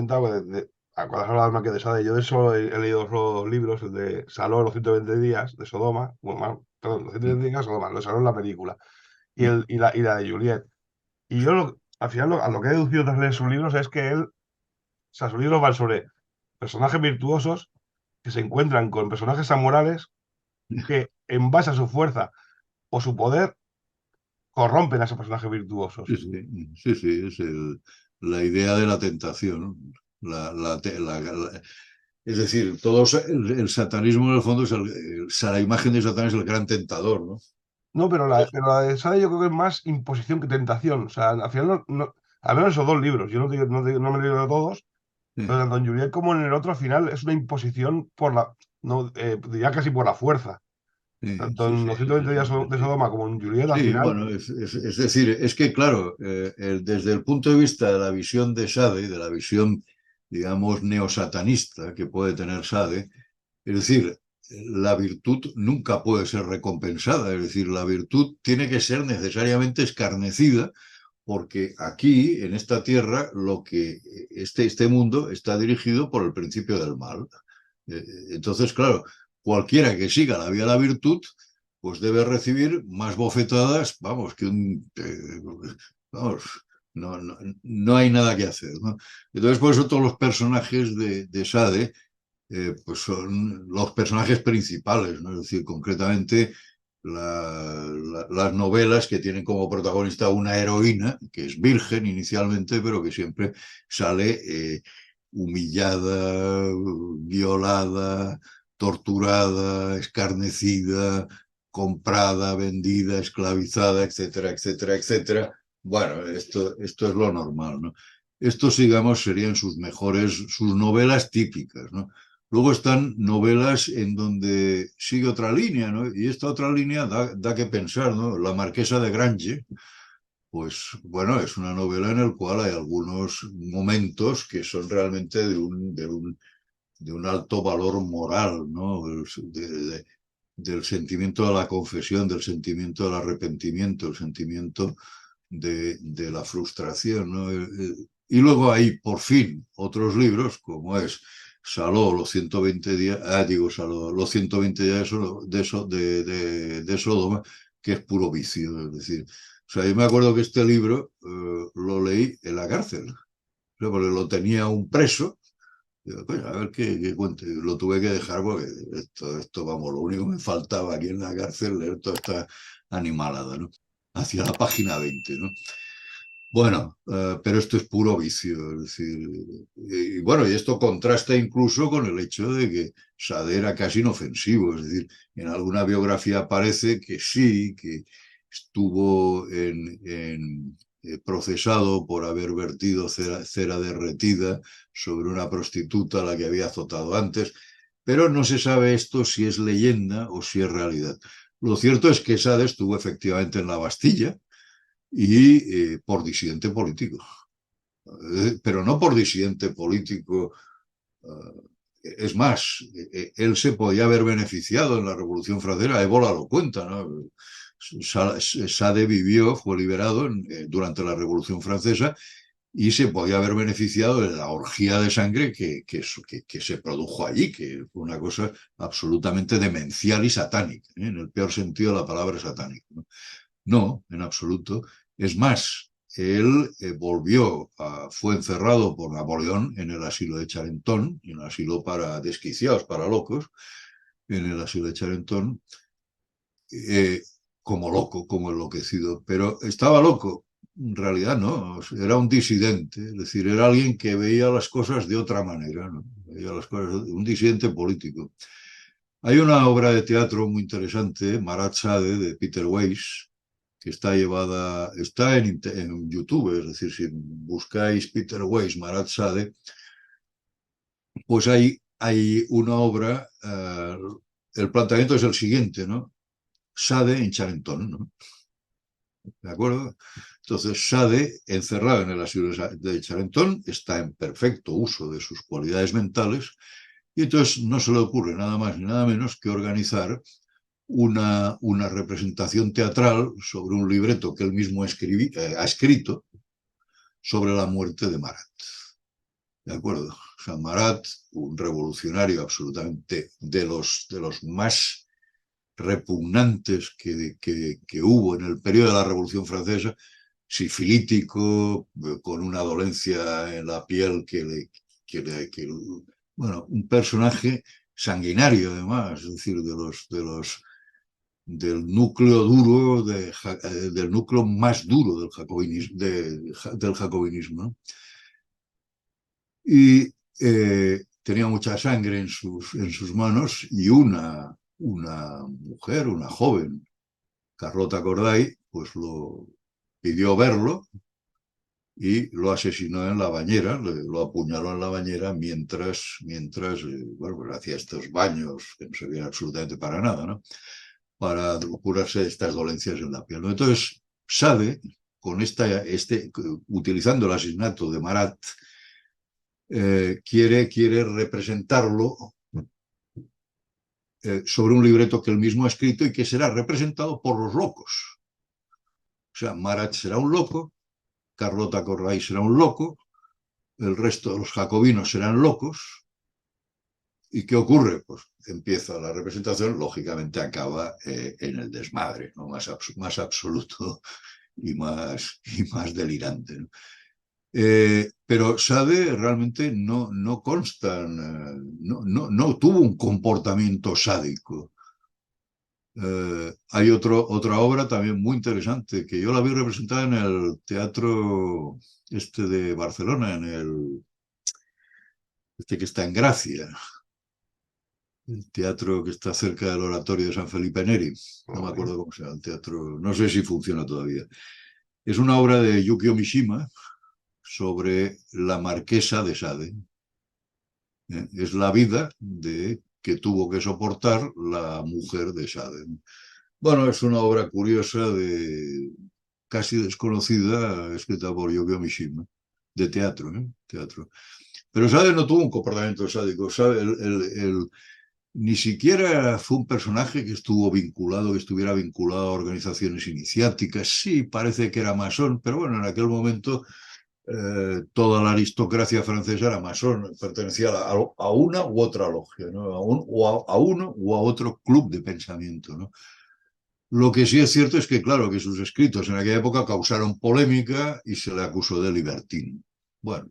comentado, cuando has hablado más que de Sade, yo de eso he leído los libros, el de Saló, los 120 días de Sodoma, bueno, perdón, los 120 días de Sodoma, lo de Saló en la película, y la de Juliet. Y yo, al final, a lo que he deducido tras leer sus libros es que él, o sea, sus libros van sobre personajes virtuosos que se encuentran con personajes amorales que, en base a su fuerza o su poder, corrompen a esos personajes virtuosos. Sí, sí, sí, es la idea de la tentación, ¿no? Es decir, el satanismo en el fondo es la imagen de Satán es el gran tentador, ¿no? No, pero la de Sade yo creo que es más imposición que tentación. O sea, al final, al menos esos dos libros, yo no me he leído todos, pero Sí, tanto en Juliet como en el otro, al final es una imposición no, diría casi por la fuerza. sí, Tanto sí, en sí, los 120 días de sí. Sodoma como en Juliet, al Sí, final, bueno, es decir, es que claro, desde el punto de vista de la visión de Sade, de la visión, digamos, neosatanista que puede tener Sade, es decir, la virtud nunca puede ser recompensada, es decir, la virtud tiene que ser necesariamente escarnecida, porque aquí, en esta tierra, este mundo está dirigido por el principio del mal. Entonces, claro, cualquiera que siga la vía de la virtud, pues debe recibir más bofetadas, vamos, vamos, no hay nada que hacer, ¿no? Entonces, por eso todos los personajes de Sade pues son los personajes principales, ¿no? Es decir, concretamente las novelas que tienen como protagonista una heroína, que es virgen inicialmente, pero que siempre sale humillada, violada, torturada, escarnecida, comprada, vendida, esclavizada, etcétera, etcétera, etcétera. Bueno, esto es lo normal, ¿no? Estos, digamos, serían sus novelas típicas, ¿no? Luego están novelas en donde sigue otra línea, ¿no? Y esta otra línea da que pensar, ¿no? La Marquesa de Grange, pues bueno, es una novela en la cual hay algunos momentos que son realmente de un alto valor moral, ¿no? Del sentimiento de la confesión, del sentimiento del arrepentimiento, el sentimiento de la frustración, ¿no? Y luego hay, por fin, otros libros, como es Saló, los 120 días, Saló, los 120 días de Sodoma, que es puro vicio, es decir, o sea, yo me acuerdo que este libro lo leí en la cárcel, ¿no? Porque lo tenía un preso, digo, pues, a ver qué cuento. Lo tuve que dejar porque vamos, lo único que me faltaba aquí en la cárcel leer toda esta animalada, ¿no? Hacia la página 20, ¿no? Bueno, pero esto es puro vicio, es decir, y bueno, y esto contrasta incluso con el hecho de que Sade era casi inofensivo, es decir, en alguna biografía aparece que sí, que estuvo procesado por haber vertido cera derretida sobre una prostituta a la que había azotado antes, pero no se sabe esto si es leyenda o si es realidad. Lo cierto es que Sade estuvo efectivamente en la Bastilla y por disidente político. Pero no por disidente político. Es más, él se podía haber beneficiado en la Revolución Francesa, Ébola lo cuenta, ¿no? Sade vivió, fue liberado durante la Revolución Francesa y se podía haber beneficiado de la orgía de sangre que se produjo allí, que fue una cosa absolutamente demencial y satánica, ¿eh? En el peor sentido de la palabra satánica, ¿no? No, en absoluto. Es más, él fue encerrado por Napoleón en el asilo de Charenton, en el asilo para desquiciados, para locos, en el asilo de Charenton, eh, como loco, como enloquecido. Pero estaba loco. En realidad no, era un disidente, es decir, era alguien que veía las cosas de otra manera, ¿no? Veía las cosas, un disidente político. Hay una obra de teatro muy interesante, Marat Sade, de Peter Weiss, que está en YouTube, es decir, si buscáis Peter Weiss, Marat Sade, pues hay una obra, el planteamiento es el siguiente, ¿no? Sade en Charenton, ¿no? ¿De acuerdo? Entonces, Sade, encerrado en el asilo de Charenton, está en perfecto uso de sus cualidades mentales y entonces no se le ocurre nada más ni nada menos que organizar una representación teatral sobre un libreto que él mismo ha escrito sobre la muerte de Marat. ¿de acuerdo? O sea, Marat, un revolucionario absolutamente de los más repugnantes que hubo en el periodo de la Revolución Francesa, sifilítico, con una dolencia en la piel bueno, un personaje sanguinario además, es decir, del núcleo duro, del núcleo más duro del jacobinismo, ¿no? Y tenía mucha sangre en sus manos y una mujer, una joven, Carlota Corday, pues lo pidió verlo y lo asesinó en la bañera, lo apuñaló en la bañera mientras bueno, pues hacía estos baños que no servían absolutamente para nada, ¿no? Para curarse de estas dolencias en la piel, ¿no? Entonces, Sade, con utilizando el asesinato de Marat, quiere representarlo sobre un libreto que él mismo ha escrito y que será representado por los locos. O sea, Marat será un loco, Carlota Corday será un loco, el resto de los jacobinos serán locos. ¿Y qué ocurre? Pues empieza la representación, lógicamente acaba en el desmadre, ¿no? Más absoluto y más delirante, ¿no? Pero Sade realmente no consta, no tuvo un comportamiento sádico. Hay otra obra también muy interesante que yo la vi representada en el teatro de Barcelona, que está en Gracia, el teatro que está cerca del oratorio de San Felipe Neri. No me acuerdo cómo se llama el teatro, no sé si funciona todavía. Es una obra de Yukio Mishima sobre la marquesa de Sade. Es la vida que tuvo que soportar la mujer de Sade. Bueno, es una obra curiosa, casi desconocida, escrita por Yukio Mishima, de teatro, ¿eh? Teatro. Pero Sade no tuvo un comportamiento sádico. Sade, ni siquiera fue un personaje que estuviera vinculado a organizaciones iniciáticas. Sí, parece que era masón, pero bueno, en aquel momento toda la aristocracia francesa era masón, pertenecía a una u otra logia, ¿no? A uno u a otro club de pensamiento, ¿no? Lo que sí es cierto es que, claro, que sus escritos en aquella época causaron polémica y se le acusó de libertino. Bueno.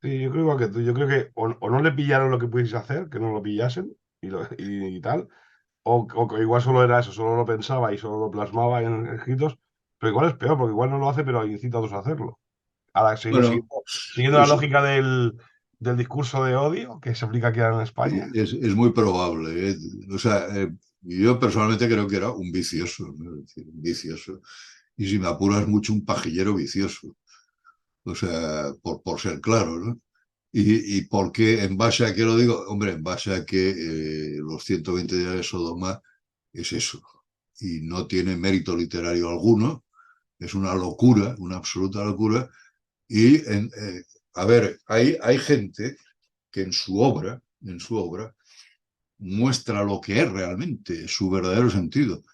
Sí, yo creo igual que tú. Yo creo que o no le pillaron lo que pudiese hacer, que no lo pillasen y tal, o que igual solo era eso, solo lo pensaba y solo lo plasmaba en escritos, pero igual es peor, porque igual no lo hace, pero incita a otros a hacerlo. Ahora, Bueno, siguiendo la es, lógica del discurso de odio que se aplica aquí en España. es muy probable, ¿eh? O sea, yo personalmente creo que era un vicioso, ¿no? Es decir, un vicioso. Y si me apuras mucho, un pajillero vicioso. O sea, por ser claro, ¿no? ¿Y por qué? ¿En base a qué lo digo? Hombre, en base a que los 120 días de Sodoma es eso. Y no tiene mérito literario alguno. Es una locura, una absoluta locura. Y, a ver, hay gente que en su obra, muestra lo que es realmente su verdadero sentido.